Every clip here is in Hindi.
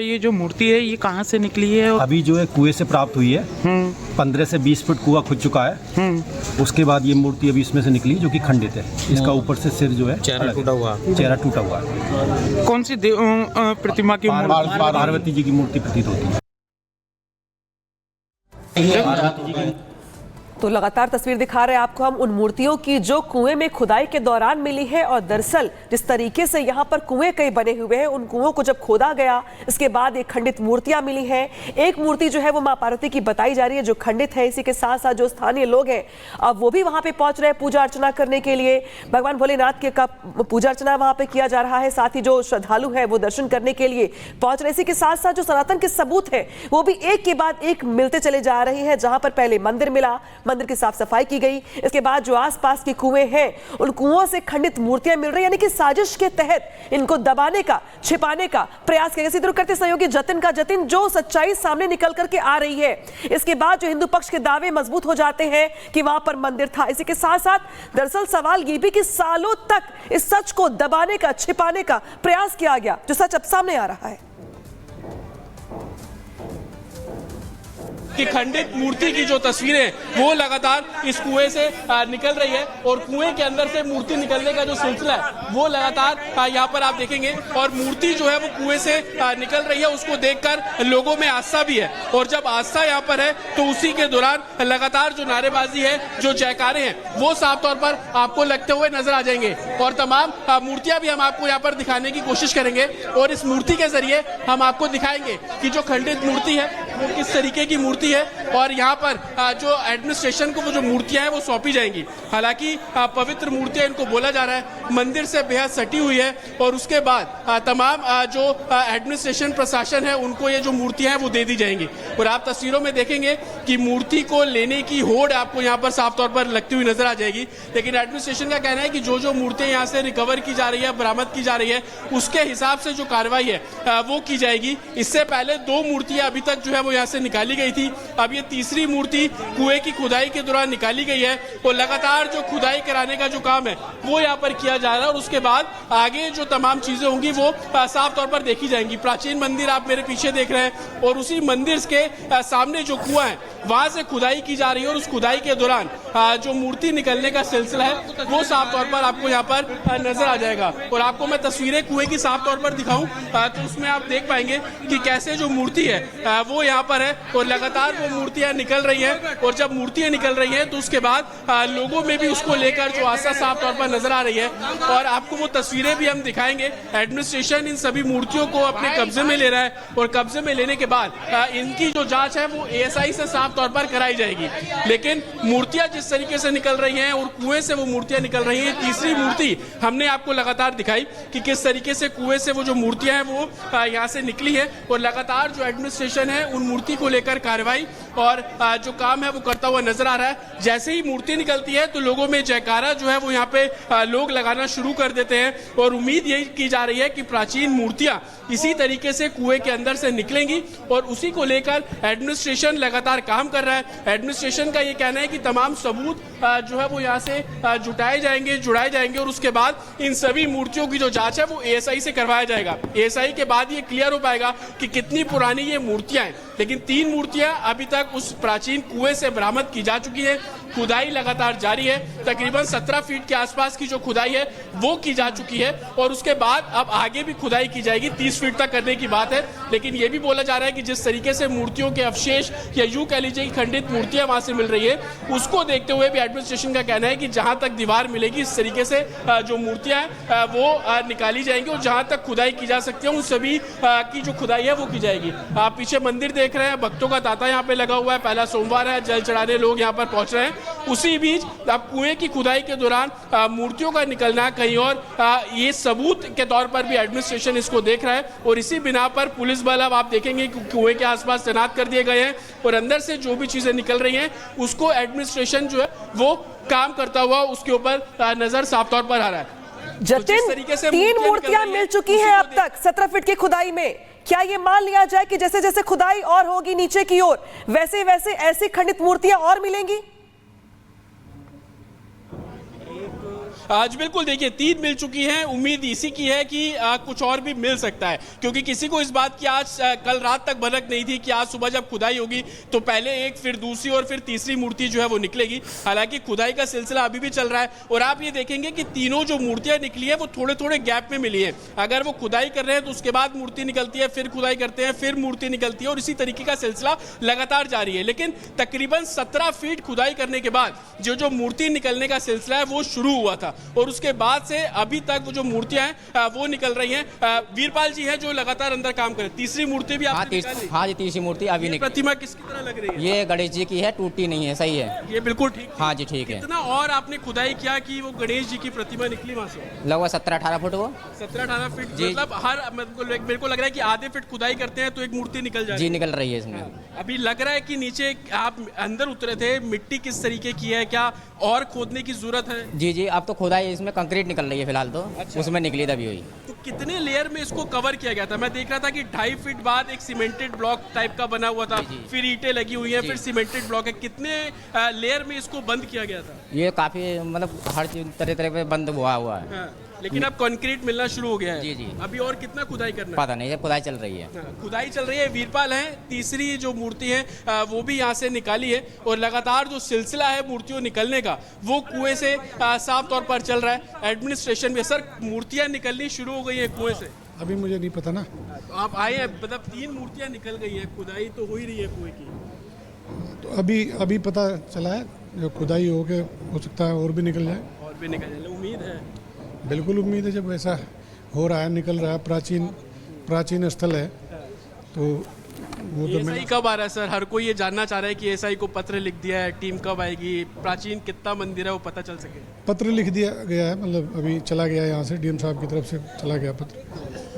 ये जो मूर्ति है ये कहाँ से निकली है? अभी जो है कुएं से प्राप्त हुई है। 15 से 20 फुट कुआं खुद चुका है। उसके बाद ये मूर्ति अभी इसमें से निकली जो कि खंडित है। इसका ऊपर से सिर जो है चेहरा टूटा हुआ है। कौन सी प्रतिमा की? पार्वती जी की मूर्ति प्रतीत होती है। तो लगातार तस्वीर दिखा रहे हैं आपको हम उन मूर्तियों की जो कुएं में खुदाई के दौरान मिली है। और दरअसल जिस तरीके से यहाँ पर कुएं कई बने हुए हैं, उन कुओं को जब खोदा गया इसके बाद एक खंडित मूर्तियां मिली हैं। एक मूर्ति जो है वो मां पार्वती की बताई जा रही है जो खंडित है। इसी के साथ साथ जो स्थानीय लोग हैं अब वो भी वहां पे पहुंच रहे हैं पूजा अर्चना करने के लिए। भगवान भोलेनाथ के पूजा अर्चना वहां पे किया जा रहा है। साथ ही जो श्रद्धालु है वो दर्शन करने के लिए पहुंच रहे। इसी के साथ साथ जो सनातन के सबूत है वो भी एक के बाद एक मिलते चले जा रहे हैं। जहां पर पहले मंदिर मिला, मंदिर की साफ सफाई की गई, इसके बाद जो आसपास के कुएं हैं उन कुओं से खंडित मूर्तियां मिल रही, यानी कि साजिश के तहत इनको दबाने का, छिपाने का प्रयास किया। इसी तरह करते सहयोगी जतिन जो सच्चाई सामने निकल करके आ रही है, इसके बाद जो हिंदू पक्ष के दावे मजबूत हो जाते हैं कि वहां पर मंदिर था। इसी के साथ साथ दरअसल सवाल ये भी कि सालों तक इस सच को दबाने का, छिपाने का प्रयास किया गया, जो सच अब सामने आ रहा है। कि खंडित मूर्ति की जो तस्वीरें वो लगातार इस कुएं से निकल रही है और कुएं के अंदर से मूर्ति निकलने का जो सिलसिला है वो लगातार यहाँ पर आप देखेंगे। और मूर्ति जो है वो कुएं से निकल रही है, उसको देखकर लोगों में आस्था भी है। और जब आस्था यहाँ पर है तो उसी के दौरान लगातार जो नारेबाजी है, जो जयकारे हैं, वो साफ तौर पर आपको लगते हुए नजर आ जाएंगे। और तमाम मूर्तियां भी हम आपको यहाँ पर दिखाने की कोशिश करेंगे और इस मूर्ति के जरिए हम आपको दिखाएंगे कि जो खंडित मूर्ति है वो किस तरीके की मूर्ति है और यहाँ पर जो एडमिनिस्ट्रेशन को वो जो मूर्तियां हैं वो सौंपी जाएंगी। हालांकि पवित्र मूर्तियां इनको बोला जा रहा है, मंदिर से बेहद सटी हुई है और उसके बाद तमाम जो एडमिनिस्ट्रेशन प्रशासन है उनको ये जो मूर्तियां हैं वो दे दी जाएंगी। और आप तस्वीरों में देखेंगे कि मूर्ति को लेने की होड़ आपको यहाँ पर साफ तौर पर लगती हुई नजर आ जाएगी। लेकिन एडमिनिस्ट्रेशन का कहना है कि जो जो मूर्तियां यहाँ से रिकवर की जा रही है, बरामद की जा रही है, उसके हिसाब से जो कार्रवाई है वो की जाएगी। इससे पहले 2 मूर्तियां अभी तक जो है वो यहाँ से निकाली गई थी। अब ये तीसरी मूर्ति कुएं की खुदाई के दौरान निकाली गई है और लगातार जो खुदाई कराने का जो काम है वो यहाँ पर किया जा रहा है। और उसके बाद आगे जो तमाम चीजें होंगी वो साफ तौर पर देखी जाएंगी। प्राचीन मंदिर आप मेरे पीछे देख रहे हैं और उसी मंदिर के सामने जो कुआं है वहां से खुदाई की जा रही है और उस खुदाई के दौरान जो मूर्ति निकलने का सिलसिला है वो साफ तौर पर आपको यहाँ पर नजर आ जाएगा। और आपको मैं तस्वीरें कुएं की साफ तौर पर दिखाऊं तो उसमें आप देख पाएंगे कि कैसे जो मूर्ति है वो यहाँ पर है और लगातार वो मूर्तियां निकल रही हैं। और जब मूर्तियां निकल रही हैं तो उसके बाद लोगों में भी उसको लेकर जो आस्था साफ तौर पर नजर आ रही है। और आपको वो तस्वीरें भी हम दिखाएंगे। एडमिनिस्ट्रेशन इन सभी मूर्तियों को अपने कब्जे में ले रहा है और कब्जे में लेने के बाद इनकी जो जांच है वो ASI से साफ तौर पर कराई जाएगी। लेकिन मूर्तियां जिस तरीके से निकल रही हैं और कुएं से वो मूर्तियां निकल रही हैं, तीसरी मूर्ति हमने आपको लगातार दिखाई कि किस तरीके से कुएं से वो जो मूर्तियां हैं वो यहाँ से निकली है। और लगातार जो एडमिनिस्ट्रेशन है उन मूर्ति को लेकर कार्रवाई और जो काम है वो करता हुआ नजर आ रहा है। जैसे ही मूर्ति निकलती है तो लोगों में जयकारा जो है वो यहाँ पे लोग लगाना शुरू कर देते हैं। और उम्मीद यही की जा रही है कि प्राचीन मूर्तियां इसी तरीके से कुएं के अंदर से निकलेंगी और उसी को लेकर एडमिनिस्ट्रेशन लगातार काम कर रहा है। एडमिनिस्ट्रेशन का ये कहना है कि तमाम सबूत जो है वो यहाँ से जुटाए जाएंगे और उसके बाद इन सभी मूर्तियों की जो जांच है वो ASI से करवाया जाएगा। ASI के बाद ये क्लियर हो पाएगा कि कितनी पुरानी ये मूर्तियां हैं। लेकिन 3 मूर्तियां अभी तक उस प्राचीन कुएं से बरामद की जा चुकी है। खुदाई लगातार जारी है। तकरीबन 17 फीट के आसपास की जो खुदाई है वो की जा चुकी है और उसके बाद अब आगे भी खुदाई की जाएगी। 30 फीट तक करने की बात है। लेकिन ये भी बोला जा रहा है कि जिस तरीके से मूर्तियों के अवशेष या यूं कह लीजिए कि खंडित मूर्तियां वहां से मिल रही है, उसको देखते हुए भी एडमिनिस्ट्रेशन का कहना है कि जहां तक दीवार मिलेगी इस तरीके से जो मूर्तियां हैं वो निकाली जाएंगी और जहां तक खुदाई की जा सकती है उन सभी की जो खुदाई है वो की जाएगी। आप पीछे मंदिर देख रहे हैं, भक्तों का तांता यहाँ पे लगा हुआ है। पहला सोमवार है, जल चढ़ाने लोग यहाँ पर पहुंच रहे हैं। उसी बीच अब कुएं की खुदाई के दौरान मूर्तियों का निकलना कहीं और ये सबूत के तौर पर भी एडमिनिस्ट्रेशन इसको देख रहा है। और इसी बिना पर पुलिस बल अब आप देखेंगे कि कुएं के आसपास तैनात कर दिए गए हैं और अंदर से जो भी चीजें निकल रही हैं उसको एडमिनिस्ट्रेशन जो है वो काम करता हुआ उसके ऊपर नजर साफ तौर पर आ रहा है। जतिन, 3 मूर्तियां मिल चुकी हैं अब तक 17 फीट की खुदाई में। क्या ये मान लिया जाए कि जैसे जैसे खुदाई और होगी नीचे की ओर वैसे वैसे ऐसी खंडित मूर्तियां और मिलेंगी? आज बिल्कुल देखिए 3 मिल चुकी हैं, उम्मीद इसी की है कि कुछ और भी मिल सकता है, क्योंकि किसी को इस बात की आज कल रात तक भनक नहीं थी कि आज सुबह जब खुदाई होगी तो पहले एक, फिर दूसरी और फिर तीसरी मूर्ति जो है वो निकलेगी। हालांकि खुदाई का सिलसिला अभी भी चल रहा है और आप ये देखेंगे कि तीनों जो मूर्तियां निकली है वो थोड़े थोड़े गैप में मिली है। अगर वो खुदाई कर रहे हैं तो उसके बाद मूर्ति निकलती है, फिर खुदाई करते हैं, फिर मूर्ति निकलती है और इसी तरीके का सिलसिला लगातार जारी है। लेकिन तकरीबन 17 फीट खुदाई करने के बाद जो मूर्ति निकलने का सिलसिला है वो शुरू हुआ था और उसके बाद से अभी तक वो जो मूर्तियां हैं वो निकल रही हैं। वीरपाल जी हैं जो लगातार अंदर काम कर रहे हैं। तीसरी मूर्ति भी आपने निकाली? हाँ जी, तीसरी मूर्ति अभी निकली। प्रतिमा किसकी तरह लग रही है? ये गणेश जी की है, टूटी नहीं है, सही है, ये बिल्कुल ठीक। हाँ जी ठीक है। कितना और आपने खुदाई किया कि वो गणेश जी की प्रतिमा निकली वहां से? लगभग 17-18 फुट वो 17-18 फीट। मतलब हर मेरे को लग रहा है कि आधे फीट खुदाई करते हैं तो एक मूर्ति निकल जाती है। जी निकल रही है इसमें। अभी लग रहा है कि नीचे आप अंदर उतरे थे, मिट्टी किस तरीके की है, क्या और खोदने की जरूरत है? जी अब तो खुदाई इसमें कंक्रीट निकल रही है फिलहाल तो। अच्छा। उसमें निकली तभी हुई। तो कितने लेयर में इसको कवर किया गया था? मैं देख रहा था कि 2.5 फीट बाद एक सीमेंटेड ब्लॉक टाइप का बना हुआ था, फिर ईंटें लगी हुई हैं, फिर सीमेंटेड ब्लॉक है। कितने लेयर में इसको बंद किया गया था? ये काफी मतलब हर तरह पे बंद हुआ है। हाँ, लेकिन अब कंक्रीट मिलना शुरू हो गया है। जी। अभी और कितना खुदाई करना है? पता नहीं, खुदाई चल रही है। खुदाई चल रही है। वीरपाल है, तीसरी जो मूर्ति है वो भी यहाँ से निकाली है और लगातार जो सिलसिला है मूर्तियों निकलने का वो कुएं से साफ तौर पर चल रहा है। एडमिनिस्ट्रेशन में सर मूर्तियाँ निकलनी शुरू हो गई है कुएं से? अभी मुझे नहीं पता ना। आप आए हैं, मतलब 3 मूर्तियाँ निकल गई है, खुदाई तो हो ही रही है कुएं की। तो अभी पता चला है, जो खुदाई हो सकता है और भी निकल जाए। और भी निकल जाए, उम्मीद है? बिल्कुल उम्मीद है, जब ऐसा हो रहा है, निकल रहा है, प्राचीन स्थल है तो वो तो एसआई कब आ रहा है सर? हर कोई ये जानना चाह रहा है कि एसआई को पत्र लिख दिया है, टीम कब आएगी, प्राचीन कितना मंदिर है वो पता चल सके? पत्र लिख दिया गया है, मतलब अभी चला गया है यहाँ से, डीएम साहब की तरफ से चला गया पत्र,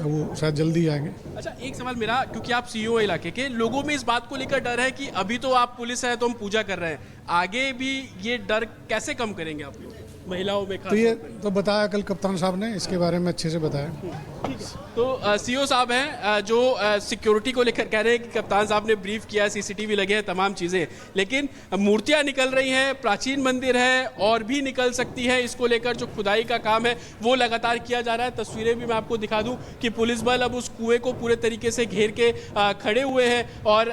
वो शायद जल्दी आएंगे। अच्छा, एक सवाल मेरा, क्योंकि आप सीईओ इलाके के, लोगों में इस बात को लेकर डर है कि अभी तो आप पुलिस है तो हम पूजा कर रहे हैं, आगे भी ये डर कैसे कम करेंगे आप लोग महिलाओं में? तो ये तो बताया कल कप्तान साहब ने, इसके बारे में अच्छे से बताया। तो सीईओ साहब हैं जो सिक्योरिटी को लेकर कह रहे हैं कि कप्तान साहब ने ब्रीफ किया, सीसीटीवी लगे हैं, तमाम चीज़ें, लेकिन मूर्तियां निकल रही हैं, प्राचीन मंदिर है और भी निकल सकती है। इसको लेकर जो खुदाई का काम है वो लगातार किया जा रहा है। तस्वीरें भी मैं आपको दिखा दूं कि पुलिस बल अब उस कुएं को पूरे तरीके से घेर के खड़े हुए हैं और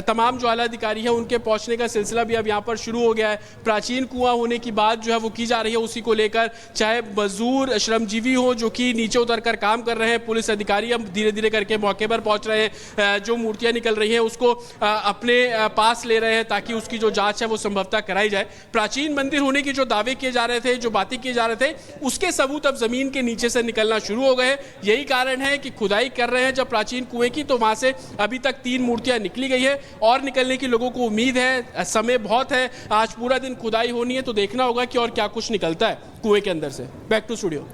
तमाम जो आला अधिकारी हैं उनके पहुंचने का सिलसिला भी अब यहाँ पर शुरू हो गया है। प्राचीन कुआं होने की बात जो है वो की जा रही है, उसी को लेकर चाहे मजदूर श्रमजीवी हो जो कि नीचे उतर कर काम कर रहे हैं, पुलिस अधिकारी अब धीरे धीरे करके मौके पर पहुंच रहे हैं, जो मूर्तियां निकल रही हैं उसको अपने पास ले रहे हैं ताकि उसकी जो जांच है वो संभवतः कराई जाए। प्राचीन मंदिर होने की जो दावे किए जा रहे थे, जो बातें किए जा रहे थे, उसके सबूत अब जमीन के नीचे से निकलना शुरू हो गए। यही कारण है कि खुदाई कर रहे हैं जब प्राचीन कुएं की, तो वहां से अभी तक 3 मूर्तियां निकली गई है और निकलने की लोगों को उम्मीद है। समय बहुत है, आज पूरा दिन खुदाई होनी है, तो देखना होगा कि और क्या कुछ निकलता है कुएं के अंदर से। Back to studio.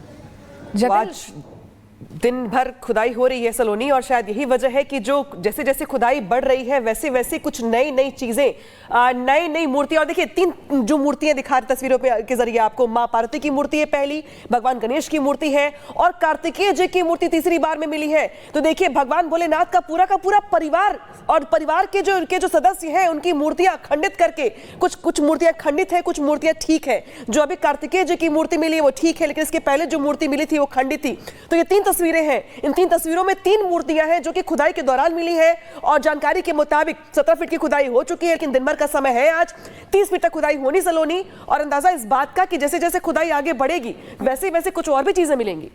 आज दिन भर खुदाई हो रही है सलोनी, और शायद यही वजह है कि जो जैसे जैसे खुदाई बढ़ रही है वैसे वैसे कुछ नई चीजें, नई मूर्तियां। और देखिए 3 जो मूर्तियां दिखा रही तस्वीरों के जरिए आपको, मां पार्वती की मूर्ति है पहली, भगवान गणेश की मूर्ति है और कार्तिकेय जी की मूर्ति तीसरी बार में मिली है। तो देखिए भगवान भोलेनाथ का पूरा परिवार और परिवार के जो सदस्य हैं उनकी मूर्तियां खंडित करके, कुछ मूर्तियां खंडित है, कुछ मूर्तियां ठीक है। जो अभी कार्तिकेय जी की मूर्ति मिली है वो ठीक है, लेकिन इसके पहले जो मूर्ति मिली थी वो खंडित थी। तो ये 3 तस्वीरें हैं, इन 3 तस्वीरों में 3 मूर्तियां हैं जो कि खुदाई के दौरान मिली है और जानकारी के मुताबिक 17 फीट की खुदाई हो चुकी है, लेकिन दिन भर का समय है, आज 30 फीट तक खुदाई होनी सलोनी। और अंदाजा इस बात का कि जैसे जैसे खुदाई आगे बढ़ेगी वैसे वैसे कुछ और भी चीजें मिलेंगी।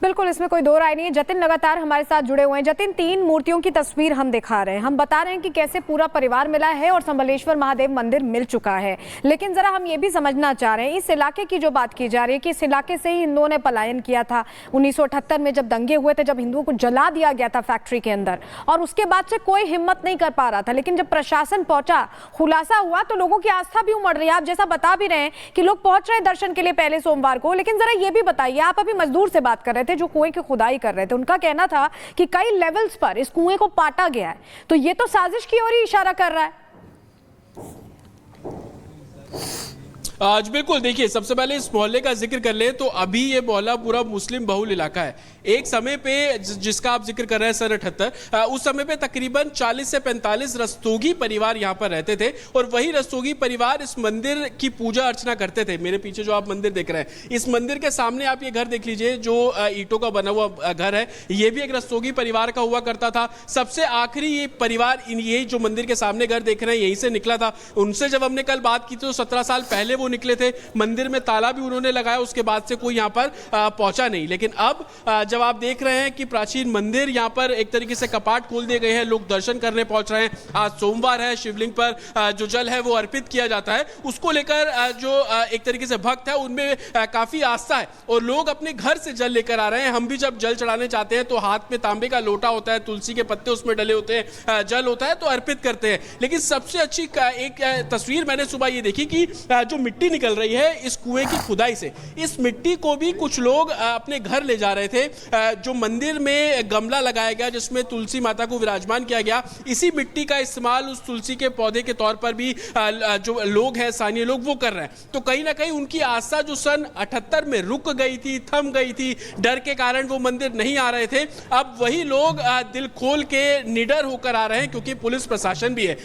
बिल्कुल, इसमें कोई दो राय नहीं है। जतिन लगातार हमारे साथ जुड़े हुए हैं। जतिन, 3 मूर्तियों की तस्वीर हम दिखा रहे हैं, हम बता रहे हैं कि कैसे पूरा परिवार मिला है और संबलेश्वर महादेव मंदिर मिल चुका है, लेकिन जरा हम ये भी समझना चाह रहे हैं इस इलाके की जो बात की जा रही है कि इस इलाके से ही हिंदुओं ने पलायन किया था 1978 में, जब दंगे हुए थे, जब हिंदुओं को जला दिया गया था फैक्ट्री के अंदर, और उसके बाद से कोई हिम्मत नहीं कर पा रहा था। लेकिन जब प्रशासन पहुंचा, खुलासा हुआ, तो लोगों की आस्था भी उमड़ रही है। आप जैसा बता भी रहे हैं कि लोग पहुंच रहे हैं दर्शन के लिए पहले सोमवार को, लेकिन जरा ये भी बताइए, आप अभी मजदूर से बात कर रहे थे जो कुएं की खुदाई कर रहे थे, उनका कहना था कि कई लेवल्स पर इस कुएं को पाटा गया है, तो ये तो साजिश की ओर ही इशारा कर रहा है। आज बिल्कुल देखिए, सबसे पहले इस मोहल्ले का जिक्र कर ले तो अभी ये मोहल्ला पूरा मुस्लिम बहुल इलाका है। एक समय पे जिसका आप जिक्र कर रहे हैं सन 78, उस समय पे तकरीबन 40 से 45 रस्तोगी परिवार यहाँ पर रहते थे और वही रस्तोगी परिवार इस मंदिर की पूजा अर्चना करते थे। मेरे पीछे जो आप मंदिर देख रहे हैं, इस मंदिर के सामने आप ये घर देख लीजिए जो ईंटों का बना हुआ घर है, ये भी एक रस्तोगी परिवार का हुआ करता था। सबसे आखिरी ये परिवार ये जो मंदिर के सामने घर देख रहे हैं यहीं से निकला था। उनसे जब हमने कल बात की तो 17 साल पहले वो निकले थे। मंदिर में ताला भी उन्होंने लगाया, उसके बाद से कोई यहाँ पर पहुंचा नहीं। लेकिन अब जब आप देख रहे हैं कि प्राचीन मंदिर यहाँ पर एक तरीके से कपाट खोल दिए गए हैं, लोग दर्शन करने पहुंच रहे हैं। आज सोमवार है, शिवलिंग पर जो जल है वो अर्पित किया जाता है, उसको लेकर जो एक तरीके से भक्त है उनमें काफी आस्था है और लोग अपने घर से जल लेकर आ रहे हैं। हम भी जब जल चढ़ाने जाते हैं तो हाथ में तांबे का लोटा होता है, तुलसी के पत्ते उसमें डले होते हैं, जल होता है तो अर्पित करते हैं। लेकिन सबसे अच्छी एक तस्वीर मैंने सुबह ये देखी कि जो मिट्टी निकल रही है इस कुएं की खुदाई से, इस मिट्टी को भी कुछ लोग अपने घर ले जा रहे थे। जो मंदिर में गमला लगाया गया जिसमें तुलसी माता को विराजमान किया गया, इसी मिट्टी का इस्तेमाल उस तुलसी के पौधे के तौर पर भी जो लोग हैं, स्थानीय लोग, वो कर रहे हैं। तो कहीं ना कहीं उनकी आस्था जो सन 78 में रुक गई थी, थम गई थी, डर के कारण वो मंदिर नहीं आ रहे थे, अब वही लोग दिल खोल के निडर होकर आ रहे हैं क्योंकि पुलिस प्रशासन भी है।